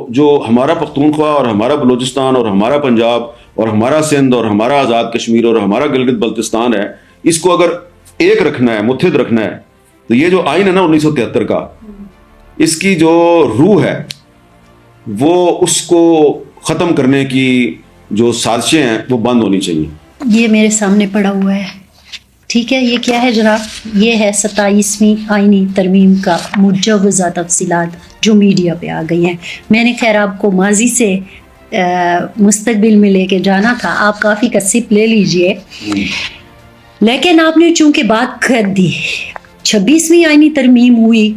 جو ہمارا پختونخوا اور ہمارا بلوچستان اور ہمارا پنجاب اور ہمارا سندھ اور ہمارا آزاد کشمیر اور ہمارا گلگت بلتستان ہے، اس کو اگر ایک رکھنا ہے، متحد رکھنا ہے، تو یہ جو آئین ہے نا 1973 کا، اس کی جو روح ہے وہ اس کو ختم کرنے کی جو سازشیں ہیں وہ بند ہونی چاہیے. یہ میرے سامنے پڑا ہوا ہے، ٹھیک ہے. یہ کیا ہے جناب؟ یہ ہے 27ویں آئینی ترمیم کا مجوزہ تفصیلات جو میڈیا پہ آ گئی ہیں. میں نے خیر آپ کو ماضی سے مستقبل میں لے کے جانا تھا، آپ کافی کا سپ لے لیجئے، لیکن آپ نے چونکہ بات کر دی. 26ویں آئینی ترمیم ہوئی،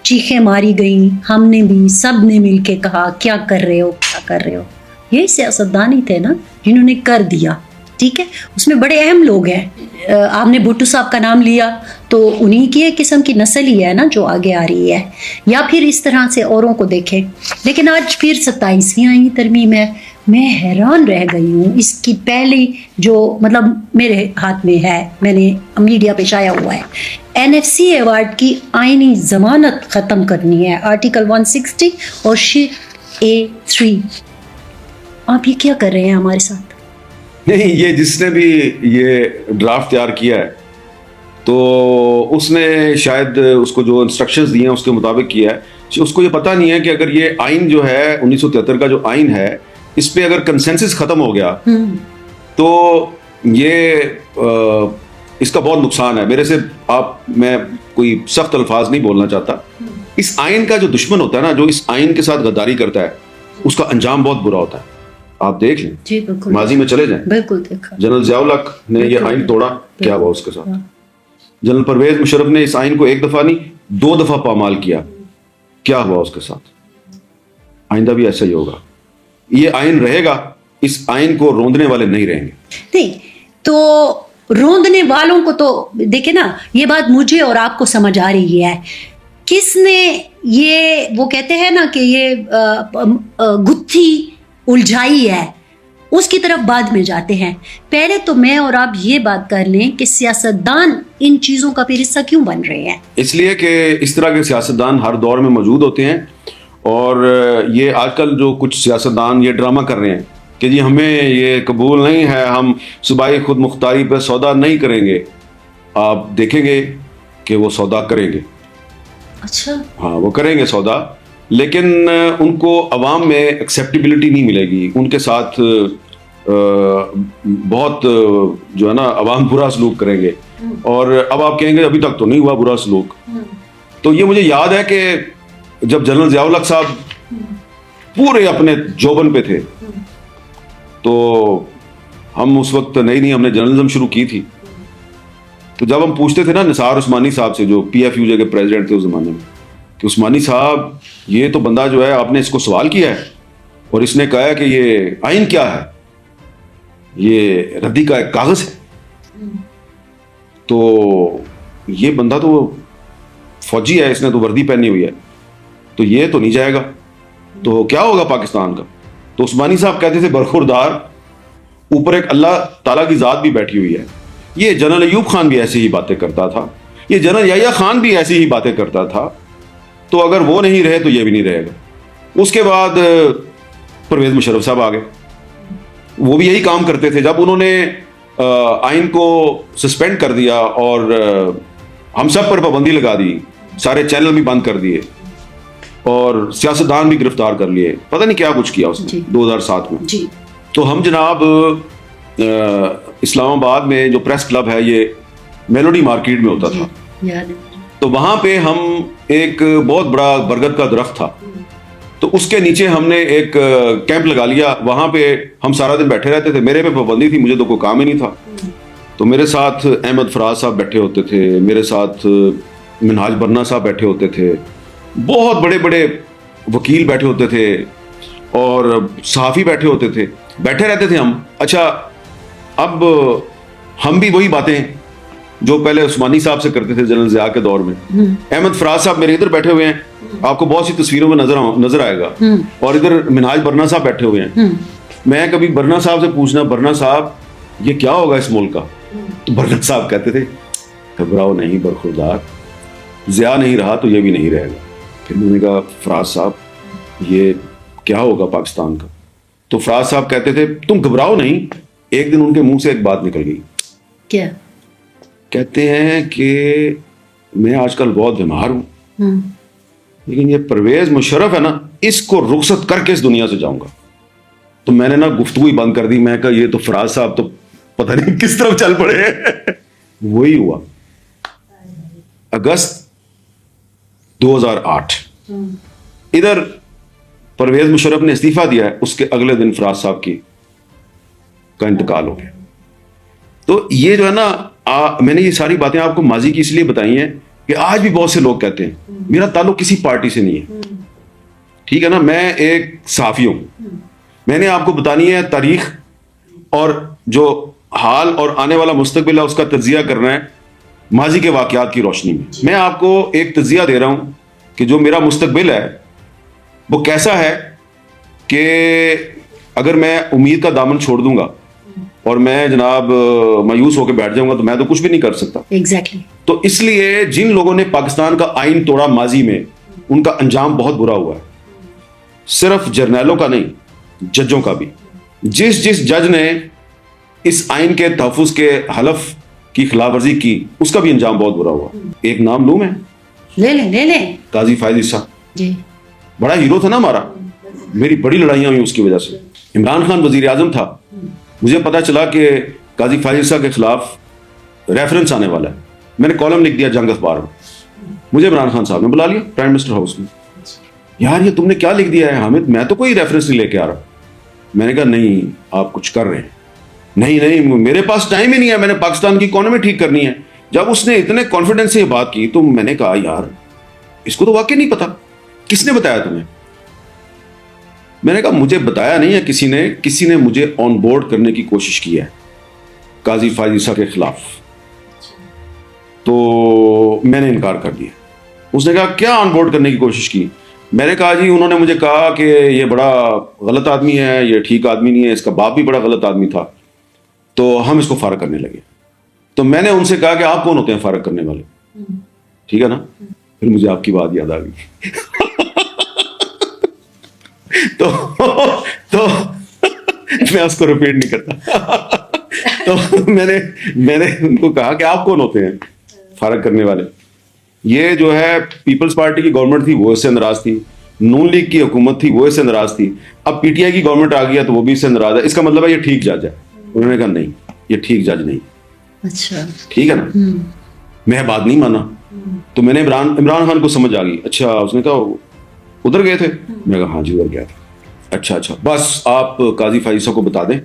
چیخیں ماری گئیں، ہم نے بھی، سب نے مل کے کہا کیا کر رہے ہو، کیا کر رہے ہو. یہ سیاستدان ہی تھے نا جنہوں نے کر دیا، ٹھیک ہے. اس میں بڑے اہم لوگ ہیں. آپ نے بھٹو صاحب کا نام لیا تو انہی کی ایک قسم کی نسل ہی ہے نا جو آگے آ رہی ہے، یا پھر اس طرح سے اوروں کو دیکھیں. لیکن آج پھر 27ویں آئینی ترمیم ہے. میں حیران رہ گئی ہوں. اس کی پہلی جو مطلب میرے ہاتھ میں ہے، میں نے میڈیا پہ شائع ہوا ہے، NFC ایوارڈ کی آئینی ضمانت ختم کرنی ہے، آرٹیکل 160 اور شیٹ A3. آپ یہ کیا کر رہے ہیں ہمارے ساتھ؟ نہیں، یہ جس نے بھی یہ ڈرافٹ تیار کیا ہے تو اس نے شاید اس کو جو انسٹرکشنز دیے ہیں اس کے مطابق کیا ہے. اس کو یہ پتہ نہیں ہے کہ اگر یہ آئین جو ہے 1973 کا جو آئین ہے، اس پہ اگر کنسنسس ختم ہو گیا تو یہ اس کا بہت نقصان ہے. میرے سے میں کوئی سخت الفاظ نہیں بولنا چاہتا. اس آئین کا جو دشمن ہوتا ہے نا، جو اس آئین کے ساتھ غداری کرتا ہے، اس کا انجام بہت برا ہوتا ہے. آپ دیکھ لیں، جی بالکل، ماضی میں چلے جائیں، بالکل دیکھا. جنرل ضیاء الحق نے یہ آئین توڑا، کیا ہوا اس کے ساتھ؟ جنرل پرویز مشرف نے اس آئین کو ایک دفعہ نہیں 2 دفعہ پامال کیا، کیا ہوا اس کے ساتھ؟ آئندہ بھی ایسا ہی ہوگا. یہ آئین رہے گا، اس آئین کو روندنے والے نہیں رہیں گے. نہیں تو روندنے والوں کو تو دیکھیں نا، یہ بات مجھے اور آپ کو سمجھ آ رہی ہے. کس نے یہ، وہ کہتے ہیں نا کہ یہ گتھی الجھائی ہے، اس کی طرف بعد میں جاتے ہیں. پہلے تو میں اور آپ یہ بات کر لیں کہ سیاستدان ان چیزوں کا پھر حصہ کیوں بن رہے ہیں؟ اس لیے کہ اس طرح کے سیاستدان ہر دور میں موجود ہوتے ہیں، اور یہ آج کل جو کچھ سیاستدان یہ ڈرامہ کر رہے ہیں کہ جی ہمیں یہ قبول نہیں ہے، ہم صوبائی خود مختاری پہ سودا نہیں کریں گے. آپ دیکھیں گے کہ وہ سودا کریں گے. اچھا، ہاں وہ کریں گے سودا، لیکن ان کو عوام میں ایکسیپٹیبلٹی نہیں ملے گی. ان کے ساتھ بہت جو ہے نا عوام برا سلوک کریں گے، اور اب آپ کہیں گے ابھی تک تو نہیں ہوا برا سلوک. تو یہ مجھے یاد ہے کہ جب جنرل ضیاء الحق صاحب پورے اپنے جوبن پہ تھے تو ہم اس وقت نہیں ہم نے جرنلزم شروع کی تھی. تو جب ہم پوچھتے تھے نا نثار عثمانی صاحب سے، جو PFUJ کے پریزیڈنٹ تھے اس زمانے میں، کہ عثمانی صاحب یہ تو بندہ جو ہے آپ نے اس کو سوال کیا ہے اور اس نے کہا ہے کہ یہ آئین کیا ہے، یہ ردی کا ایک کاغذ ہے، تو یہ بندہ تو فوجی ہے، اس نے تو وردی پہنی ہوئی ہے، تو یہ تو نہیں جائے گا، تو کیا ہوگا پاکستان کا؟ تو عثمانی صاحب کہتے تھے برخوردار، اوپر ایک اللہ تعالیٰ کی ذات بھی بیٹھی ہوئی ہے. یہ جنرل ایوب خان بھی ایسی ہی باتیں کرتا تھا، یہ جنرل یحییٰ خان بھی ایسی ہی باتیں کرتا تھا، تو اگر وہ نہیں رہے تو یہ بھی نہیں رہے گا. اس کے بعد پرویز مشرف صاحب آ گئے، وہ بھی یہی کام کرتے تھے. جب انہوں نے آئین کو سسپینڈ کر دیا اور ہم سب پر پابندی لگا دی، سارے چینل بھی بند کر دیے اور سیاستدان بھی گرفتار کر لیے، پتہ نہیں کیا کچھ کیا اس نے 2007 میں. تو ہم جناب اسلام آباد میں جو پریس کلب ہے یہ میلوڈی مارکیٹ میں ہوتا تھا، تو وہاں پہ ہم ایک بہت بڑا برگد کا درخت تھا، تو اس کے نیچے ہم نے ایک کیمپ لگا لیا. وہاں پہ ہم سارا دن بیٹھے رہتے تھے. میرے پہ پابندی تھی، مجھے تو کوئی کام ہی نہیں تھا. تو میرے ساتھ احمد فراز صاحب بیٹھے ہوتے تھے، میرے ساتھ منہاج برنا صاحب بیٹھے ہوتے تھے، بہت بڑے بڑے وکیل بیٹھے ہوتے تھے اور صحافی بیٹھے ہوتے تھے، بیٹھے رہتے تھے ہم. اچھا، اب ہم بھی وہی باتیں جو پہلے عثمانی صاحب سے کرتے تھے جنرل ضیاء کے دور میں. احمد فراز صاحب میرے ادھر بیٹھے ہوئے ہیں، آپ کو بہت سی تصویروں میں نظر آئے گا، اور ادھر منہاج برنا صاحب بیٹھے ہوئے ہیں. میں کبھی برنا صاحب سے پوچھنا، برنا صاحب یہ کیا ہوگا اس ملک کا؟ تو برنا صاحب کہتے تھے گھبراؤ نہیں برخوردار، ضیاء نہیں رہا تو یہ بھی نہیں رہے گا. پھر میں نے کہا فراز صاحب یہ کیا ہوگا پاکستان کا. تو فراز صاحب کہتے تھے تم گھبراؤ نہیں. ایک دن ان کے منہ سے ایک بات نکل گئی. کیا؟ کہتے ہیں کہ میں آج کل بہت بیمار ہوں، لیکن یہ پرویز مشرف ہے نا، اس کو رخصت کر کے اس دنیا سے جاؤں گا. تو میں نے نا گفتگو ہی بند کر دی. میں کہا یہ تو فراز صاحب تو پتہ نہیں کس طرف چل پڑے. وہی ہوا اگست 2008. ادھر پرویز مشرف نے استعفیٰ دیا ہے، اس کے اگلے دن فراز صاحب کا انتقال ہو گیا. تو یہ جو ہے نا میں نے یہ ساری باتیں آپ کو ماضی کی اس لیے بتائی ہیں کہ آج بھی بہت سے لوگ کہتے ہیں میرا تعلق کسی پارٹی سے نہیں ہے. ٹھیک ہے نا، میں ایک صحافی ہوں. میں نے آپ کو بتانی ہے تاریخ اور جو حال اور آنے والا مستقبل ہے اس کا تجزیہ کرنا ہے ماضی کے واقعات کی روشنی میں. میں آپ کو ایک تجزیہ دے رہا ہوں کہ جو میرا مستقبل ہے وہ کیسا ہے کہ اگر میں امید کا دامن چھوڑ دوں گا اور میں جناب مایوس ہو کے بیٹھ جاؤں گا تو میں تو کچھ بھی نہیں کر سکتا. ایگزیکٹلی. تو اس لیے جن لوگوں نے پاکستان کا آئین توڑا ماضی میں، ان کا انجام بہت برا ہوا ہے. صرف جرنیلوں کا نہیں، ججوں کا بھی. جس جج نے اس آئین کے تحفظ کے حلف کی خلاف ورزی کی اس کا بھی انجام بہت برا ہوا. ایک نام لوں میں؟ لے لیں. قاضی فائز عیسیٰ. جی. بڑا ہیرو تھا نا ہمارا. میری بڑی لڑائیاں ہوئی اس کی وجہ سے. عمران خان وزیر اعظم تھا، مجھے پتا چلا کہ قاضی فائز عیسیٰ کے خلاف ریفرنس آنے والا ہے. میں نے کالم لکھ دیا جنگ اخبار میں. مجھے عمران خان صاحب نے بلا لیا پرائم منسٹر ہاؤس میں. یار یہ تم نے کیا لکھ دیا ہے حامد؟ میں تو کوئی ریفرنس نہیں لے کے آ رہا. میں نے کہا نہیں آپ کچھ کر رہے ہیں. نہیں میرے پاس ٹائم ہی نہیں ہے، میں نے پاکستان کی اکانومی ٹھیک کرنی ہے. جب اس نے اتنے کانفیڈنس سے یہ بات کی تو میں نے کہا یار اس کو تو واقعی نہیں پتا. کس نے بتایا تمہیں؟ میں نے کہا مجھے بتایا نہیں ہے کسی نے مجھے آن بورڈ کرنے کی کوشش کی ہے قاضی فائز عیسیٰ کے خلاف. تو میں نے انکار کر دیا. اس نے کہا کیا آن بورڈ کرنے کی کوشش کی؟ میں نے کہا جی انہوں نے مجھے کہا کہ یہ بڑا غلط آدمی ہے، یہ ٹھیک آدمی نہیں ہے، اس کا باپ بھی بڑا غلط آدمی تھا، تو ہم اس کو فارغ کرنے لگے. تو میں نے ان سے کہا کہ آپ کون ہوتے ہیں فارغ کرنے والے؟ ٹھیک ہے نا. پھر مجھے آپ کی بات یاد آ گئی. تو میں اس کو ریپیٹ نہیں کرتا. تو میں نے ان کو کہا کہ آپ کون ہوتے ہیں فارغ کرنے والے؟ یہ جو ہے پیپلز پارٹی کی گورنمنٹ تھی وہ اس سے ناراض تھی، نون لیگ کی حکومت تھی وہ اس سے ناراض تھی، اب پی ٹی آئی کی گورنمنٹ آ گیا تو وہ بھی اس سے ناراض ہے. اس کا مطلب ہے یہ ٹھیک جج ہے. انہوں نے کہا نہیں یہ ٹھیک جج نہیں. اچھا ٹھیک ہے نا. میں بات نہیں مانا. تو میں نے عمران خان کو سمجھ آ گئی. اچھا اس نے کہا ادھر گئے تھے؟ میں نے کہا ہاں جی ادھر گیا تھا. اچھا بس آپ قاضی فائز عیسیٰ کو بتا دیں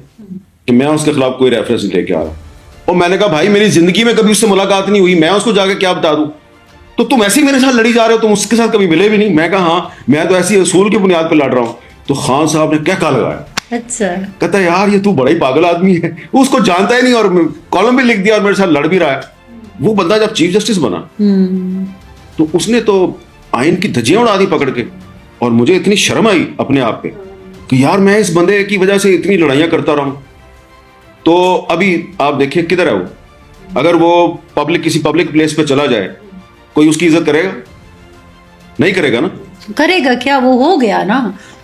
کہ میں اس کے خلاف کوئی ریفرنس نہیں لے کے آ رہا. اور میں نے کہا بھائی میری زندگی میں کبھی اس سے ملاقات نہیں ہوئی، میں اس کو جا کے کیا بتا دوں؟ تو تم ایسے ہی میرے ساتھ لڑی جا رہے ہو، تم اس کے ساتھ کبھی ملے بھی نہیں. میں کہا ہاں میں تو ایسی اصول کی بنیاد پہ لڑ رہا ہوں. تو خان صاحب نے کیا لگایا. اچھا. کہتا ہے یار یہ تو بڑا ہی پاگل آدمی ہے، وہ اس کو جانتا ہی نہیں اور کالم بھی لکھ دیا اور میرے ساتھ لڑ بھی رہا ہے. وہ بندہ جب چیف جسٹس بنا تو اس نے تو آئین کی دھجیاں اڑا دی پکڑ کے. اور مجھے اتنی شرم آئی اپنے آپ پہ کہ یار میں اس بندے کی وجہ سے اتنی لڑائیاں کرتا رہا ہوں. تو ابھی آپ دیکھیں کدھر ہے وہ. اگر وہ کسی پبلک پلیس پہ چلا جائے کوئی اس کی عزت کرے گا؟ نہیں کرے گا نا. کرے گا کیا؟ وہ ہو گیا نا،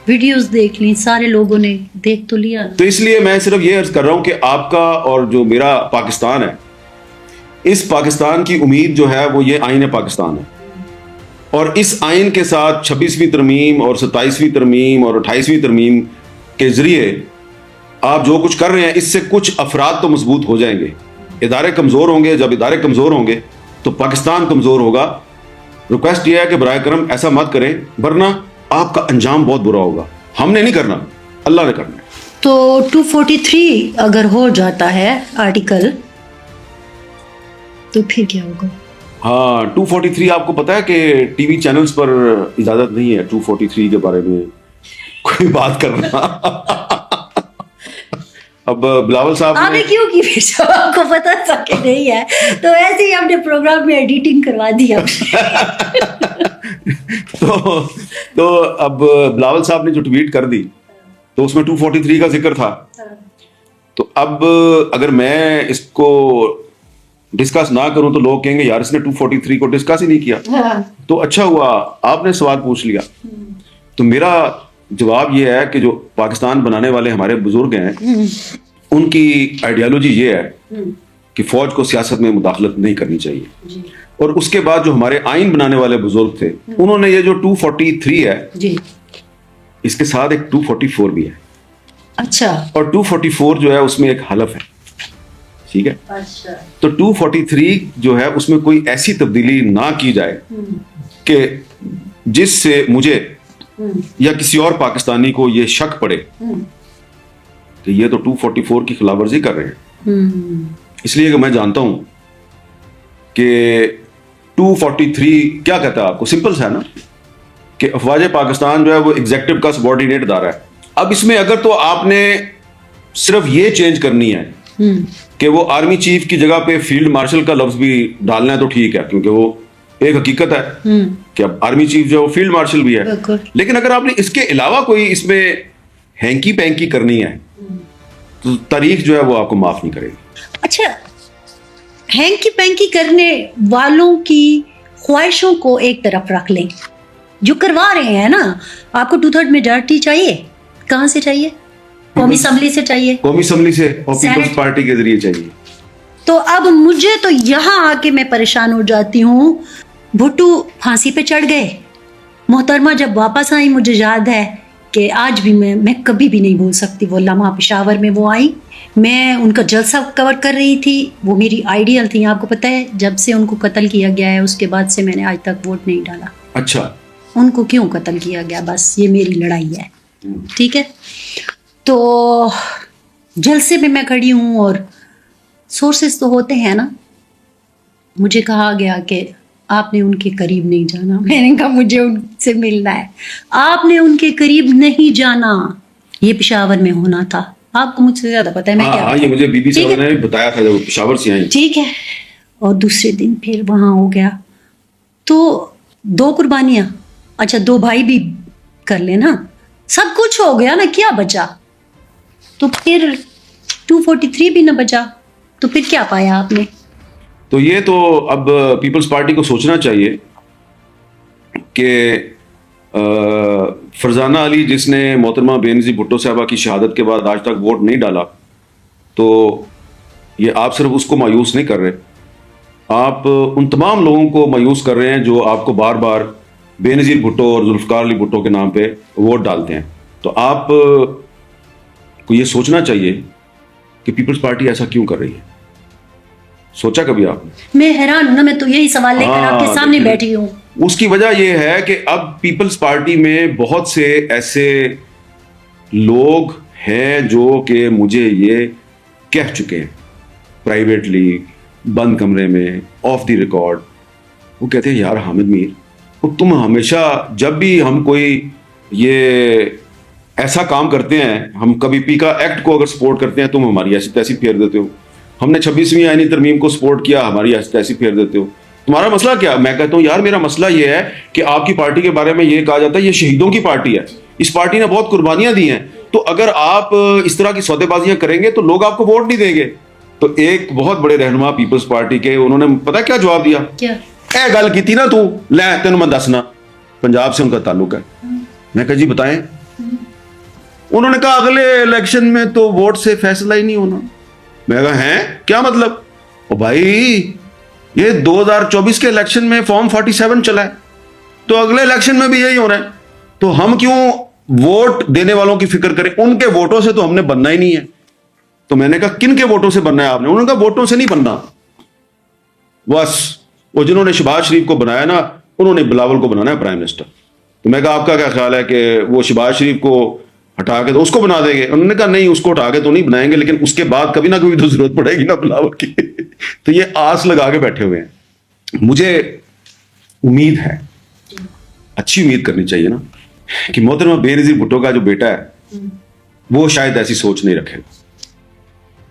ویڈیوز دیکھ لی سارے لوگوں نے، دیکھ تو لیا. تو اس لیے میں صرف یہ عرض کر رہا ہوں کہ آپ کا اور جو میرا پاکستان ہے، اس پاکستان کی امید جو ہے وہ یہ آئین پاکستان ہے. اور اس آئین کے ساتھ 26ویں ترمیم اور 27ویں ترمیم اور 28ویں ترمیم کے ذریعے آپ جو کچھ کر رہے ہیں اس سے کچھ افراد تو مضبوط ہو جائیں گے. ادارے کمزور ہوں گے. جب ادارے کمزور ہوں گے تو پاکستان کمزور ہوگا. ریکویسٹ یہ ہے کہ برائے کرم ایسا مت کریں ورنہ آپ کا انجام بہت برا ہوگا. ہم نے نہیں کرنا، اللہ نے کرنا ہے. تو 243 اگر ہو جاتا ہے آرٹیکل تو پھر کیا ہوگا؟ ہاں 243 آپ کو پتا ہے کہ ٹی وی چینلز پر اجازت نہیں ہے 243 کے بارے میں کوئی بات کرنا. اب بلاول صاحب آپ نے کیوں کی پھر آپ کو پتا تھا کہ نہیں ہے تو ایسے ہی ہم نے پروگرام میں ایڈیٹنگ کروا دیا. تو اب بلاول صاحب نے جو ٹویٹ کر دی تو اس میں 243 کا ذکر تھا. تو اب اگر میں اس کو ڈسکس نہ کروں تو لوگ کہیں گے یار اس نے 243 کو ڈسکس ہی نہیں کیا. تو اچھا ہوا آپ نے سوال پوچھ لیا. تو میرا جواب یہ ہے کہ جو پاکستان بنانے والے ہمارے بزرگ ہیں ان کی آئیڈیالوجی یہ ہے کہ فوج کو سیاست میں مداخلت نہیں کرنی چاہیے. اور اس کے بعد جو ہمارے آئین بنانے والے بزرگ تھے انہوں نے یہ جو 243 ہے اس کے ساتھ ایک 244 بھی ہے. اچھا. اور 244 جو ہے اس میں ایک حلف ہے. ٹھیک ہے. تو 243 جو ہے اس میں کوئی ایسی تبدیلی نہ کی جائے کہ جس سے مجھے یا کسی اور پاکستانی کو یہ شک پڑے کہ یہ تو 244 کی خلاف ورزی کر رہے ہیں. اس لیے کہ میں جانتا ہوں کہ 243 کیا کہتا ہے آپ کو, سمپل سا ہے نا کہ افواج پاکستان جو ہے وہ ایگزیکٹو کا سبارڈینیٹ ادارہ ہے. اب اس میں اگر تو آپ نے صرف یہ چینج کرنی ہے کہ وہ آرمی چیف کی جگہ پہ فیلڈ مارشل کا لفظ بھی ڈالنا ہے تو ٹھیک ہے, کیونکہ وہ ایک حقیقت ہے کہ اب آرمی چیف جو ہے وہ فیلڈ مارشل بھی ہے. لیکن اگر آپ نے اس کے علاوہ کوئی اس میں ہینکی پینکی کرنی ہے تو تاریخ جو ہے وہ آپ کو معاف نہیں کرے گی. اچھا, ہینکی پینکی کرنے والوں کی خواہشوں کو ایک طرف رکھ لیں, جو کروا رہے ہیں نا. آپ کو 2/3 میجارٹی چاہیے, کہاں سے چاہیے؟ قومی اسمبلی سے چاہیے, قومی اسمبلی سے اور پیپلز پارٹی کے ذریعے چاہیے. تو اب مجھے تو یہاں آ کے میں پریشان ہو جاتی ہوں. بھٹو پھانسی پہ چڑھ گئے, محترمہ جب واپس آئی مجھے یاد ہے کہ آج بھی میں کبھی بھی نہیں بھول سکتی وہ لمحہ. پشاور میں وہ آئی, میں ان کا جلسہ کور کر رہی تھی, وہ میری آئیڈیل تھی. آپ کو پتہ ہے جب سے ان کو قتل کیا گیا ہے اس کے بعد سے میں نے آج تک ووٹ نہیں ڈالا. اچھا, ان کو کیوں قتل کیا گیا, بس یہ میری لڑائی ہے. ٹھیک ہے, تو جلسے میں میں کھڑی ہوں اور سورسز تو ہوتے ہیں نا. مجھے کہا گیا کہ آپ نے ان کے قریب نہیں جانا. میں نے کہا مجھے ان سے ملنا ہے. آپ نے ان کے قریب نہیں جانا, یہ پشاور میں ہونا تھا. آپ کو مجھ سے زیادہ پتا ہے میں کیا. یہ مجھے بی بی صاحب نے بتایا تھا جب پشاور سے آئی. ٹھیک ہے, اور دوسرے دن پھر وہاں ہو گیا. تو 2 قربانیاں, اچھا 2 بھائی بھی کر لینا, سب کچھ ہو گیا نا, کیا بچا؟ تو پھر 243 بھی نہ بچا, تو پھر کیا پایا آپ نے؟ تو یہ تو اب پیپلز پارٹی کو سوچنا چاہیے کہ فرزانہ علی جس نے محترمہ بینظیر بھٹو صاحبہ کی شہادت کے بعد آج تک ووٹ نہیں ڈالا, تو یہ آپ صرف اس کو مایوس نہیں کر رہے, آپ ان تمام لوگوں کو مایوس کر رہے ہیں جو آپ کو بار بار بینظیر بھٹو اور ذوالفقار علی بھٹو کے نام پہ ووٹ ڈالتے ہیں. تو آپ کو یہ سوچنا چاہیے کہ پیپلز پارٹی ایسا کیوں کر رہی ہے. سوچا کبھی آپ نے؟ میں حیران ہوں نا, میں تو یہی سوال لے کر آپ کے سامنے بیٹھی ہوں. اس کی وجہ یہ ہے کہ اب پیپلز پارٹی میں بہت سے ایسے لوگ ہیں جو کہ مجھے یہ کہہ چکے ہیں پرائیویٹلی, بند کمرے میں, آف دی ریکارڈ. وہ کہتے ہیں یار حامد میر, تم ہمیشہ جب بھی ہم کوئی یہ ایسا کام کرتے ہیں, ہم کبھی پیکا ایکٹ کو اگر سپورٹ کرتے ہیں تم ہماری ایسی تیسی پھیر دیتے ہو. ہم نے 26ویں آئینی ترمیم کو سپورٹ کیا, ہماری ایسی تیسی پھیر دیتے ہو. تمہارا مسئلہ کیا؟ میں کہتا ہوں یار میرا مسئلہ یہ ہے کہ آپ کی پارٹی کے بارے میں یہ کہا جاتا ہے یہ شہیدوں کی پارٹی ہے, اس پارٹی نے بہت قربانیاں دی ہیں, تو اگر آپ اس طرح کی سودے بازیاں کریں گے تو لوگ آپ کو ووٹ نہیں دیں گے. تو ایک بہت بڑے رہنما پیپلز پارٹی کے, انہوں نے پتا کیا جواب دیا؟ کیا اے گل کی تھی نا تو لے تینوں میں دسنا, پنجاب سے ان کا تعلق ہے. میں کہا جی بتائیں. انہوں نے کہا اگلے الیکشن میں تو ووٹ سے فیصلہ ہی نہیں ہونا. میں کہا ہیں کیا مطلب؟ او بھائی یہ 2024 کے الیکشن میں فارم 47 چلا ہے, تو اگلے الیکشن میں بھی یہی ہو رہا ہے, تو ہم کیوں ووٹ دینے والوں کی فکر کریں؟ ان کے ووٹوں سے تو ہم نے بننا ہی نہیں ہے. تو میں نے کہا کن کے ووٹوں سے بننا ہے آپ نے؟ انہوں نے کہا ووٹوں سے نہیں بننا, بس وہ جنہوں نے شہباز شریف کو بنایا نا انہوں نے بلاول کو بنانا ہے پرائم منسٹر. تو میں کہا آپ کا کیا خیال ہے کہ وہ شہباز شریف کو ہٹا کے تو اس کو بنا دیں گے؟ انہوں نے کہا نہیں, اس کو ہٹا کے تو نہیں بنائیں گے, لیکن اس کے بعد کبھی نہ کبھی تو ضرورت پڑے گی نا بلاول کی. تو یہ آس لگا کے بیٹھے ہوئے ہیں. مجھے امید ہے, اچھی امید کرنی چاہیے نا, کہ محترمہ بینظیر بھٹو کا جو بیٹا ہے وہ شاید ایسی سوچ نہیں رکھے.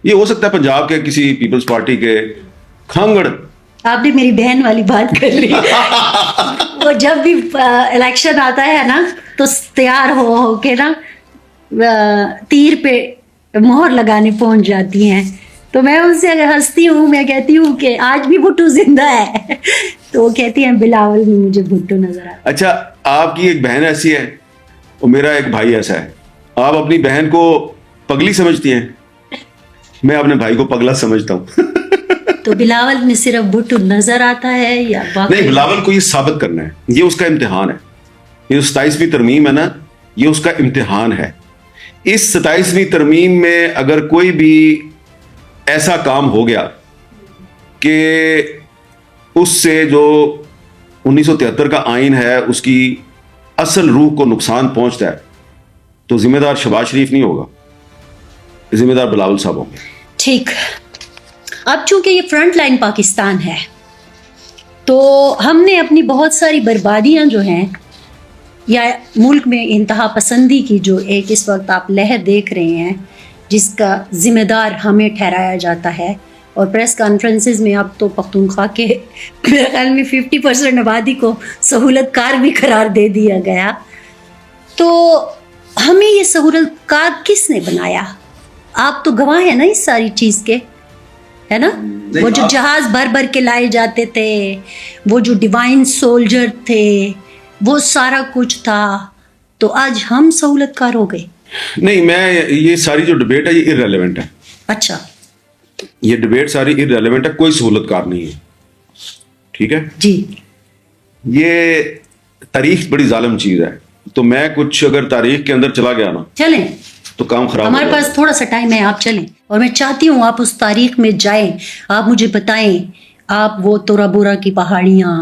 یہ ہو سکتا ہے پنجاب کے کسی پیپلز پارٹی کے کھانگڑ. آپ نے میری بہن والی بات کر لی. وہ جب بھی الیکشن آتا ہے نا تو تیار ہو کے نا تیر پہ مہر لگانے پہنچ جاتی ہیں. تو میں ان سے ہنستی ہوں, میں کہتی ہوں کہ آج بھی بھٹو زندہ ہے. تو وہ کہتی ہیں بلاول میں مجھے بھٹو نظر آتا ہے. اچھا, آپ کی ایک بہن ایسی ہے اور میرا ایک بھائی ایسا ہے. آپ اپنی بہن کو پگلی سمجھتی ہیں, میں اپنے بھائی کو پگلا سمجھتا ہوں. تو بلاول میں صرف بھٹو نظر آتا ہے یا نہیں, بلاول کو یہ ثابت کرنا ہے, یہ اس کا امتحان ہے. یہ 27ویں ترمیم ہے نا, یہ اس کا امتحان ہے. اس 27ویں ترمیم میں اگر کوئی بھی ایسا کام ہو گیا کہ اس سے جو 1973 کا آئین ہے اس کی اصل روح کو نقصان پہنچتا ہے, تو ذمہ دار شہباز شریف نہیں ہوگا, ذمہ دار بلاول صاحب ہوں گے. ٹھیک. اب چونکہ یہ فرنٹ لائن پاکستان ہے تو ہم نے اپنی بہت ساری بربادیاں جو ہیں یا ملک میں انتہا پسندی کی جو ایک اس وقت آپ لہر دیکھ رہے ہیں جس کا ذمہ دار ہمیں ٹھہرایا جاتا ہے, اور پریس کانفرنسز میں اب تو پختونخوا کے میرے خیال میں 50% آبادی کو سہولت کار بھی قرار دے دیا گیا. تو ہمیں یہ سہولت کار کس نے بنایا؟ آپ تو گواہ ہیں نا اس ساری چیز کے, ہے نا. وہ جو جہاز بھر بھر کے لائے جاتے تھے, وہ جو ڈیوائن سولجر تھے, وہ سارا کچھ تھا, تو آج ہم سہولت کار ہو گئے. نہیں, میں یہ ساری جو ڈبیٹ ہے یہ ارریلیونٹ ہے. اچھا, یہ ڈبیٹ ساری ارریلیونٹ ہے, کوئی سہولت کار نہیں ہے. ٹھیک ہے جی. یہ تاریخ بڑی ظالم چیز ہے, تو میں کچھ اگر تاریخ کے اندر چلا گیا نا چلیں, تو کام خراب. ہمارے پاس تھوڑا سا ٹائم ہے, آپ چلیں, اور میں چاہتی ہوں آپ اس تاریخ میں جائیں, آپ مجھے بتائیں آپ وہ تورا بورا کی پہاڑیاں.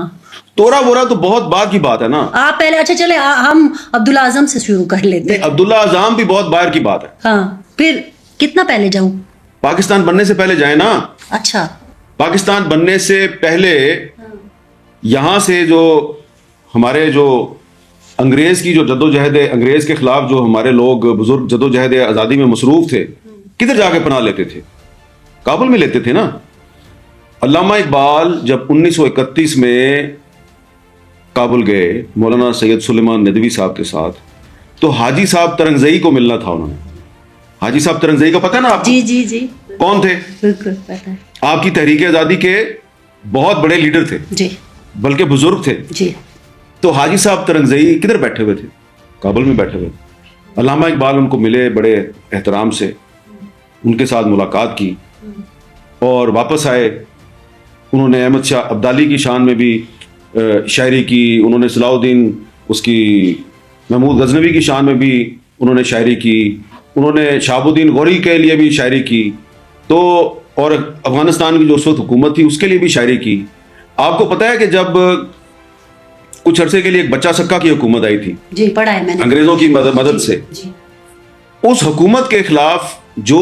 تورا بورا تو بہت بعد کی بات ہے نا. آپ پہلے, اچھا چلیں ہم عبداللہ اعظم سے شروع کر لیتے ہیں. عبداللہ اعظم بھی بہت باہر کی بات ہے. ہاں, پھر کتنا پہلے جاؤں؟ پاکستان بننے سے پہلے جائیں نا. اچھا, پاکستان بننے سے پہلے یہاں سے جو ہمارے جو انگریز کی جو جدوجہد ہے, انگریز کے خلاف جو ہمارے لوگ بزرگ جدوجہد آزادی میں مصروف تھے, کدھر جا کے پناہ لیتے تھے؟ کابل میں لیتے تھے نا. علامہ اقبال جب 1931 میں کابل گئے مولانا سید سلیمان ندوی صاحب کے ساتھ, تو حاجی صاحب ترنگزئی کو ملنا تھا انہوں نے. حاجی صاحب ترنگزئی کا پتہ نا آپ کو؟ جی جی جی, کون تھے؟ بالکل پتہ ہے. آپ کی تحریک آزادی کے بہت بڑے لیڈر تھے, جی بلکہ بزرگ تھے. جی. تو حاجی صاحب ترنگزئی کدھر بیٹھے ہوئے تھے؟ کابل میں بیٹھے ہوئے. علامہ اقبال ان کو ملے بڑے احترام سے, ان کے ساتھ ملاقات کی اور واپس آئے. انہوں نے احمد شاہ ابدالی کی شان میں بھی شاعری کی, انہوں نے صلاح الدین اس کی محمود غزنوی کی شان میں بھی انہوں نے شاعری کی, انہوں نے شہاب الدین غوری کے لیے بھی شاعری کی, تو اور افغانستان کی جو اس وقت حکومت تھی اس کے لیے بھی شاعری کی. آپ کو پتہ ہے کہ جب کچھ عرصے کے لیے ایک بچہ سکا کی حکومت آئی تھی, جی پڑھا ہے میں نے, انگریزوں کی مدد سے, جی. اس حکومت کے خلاف جو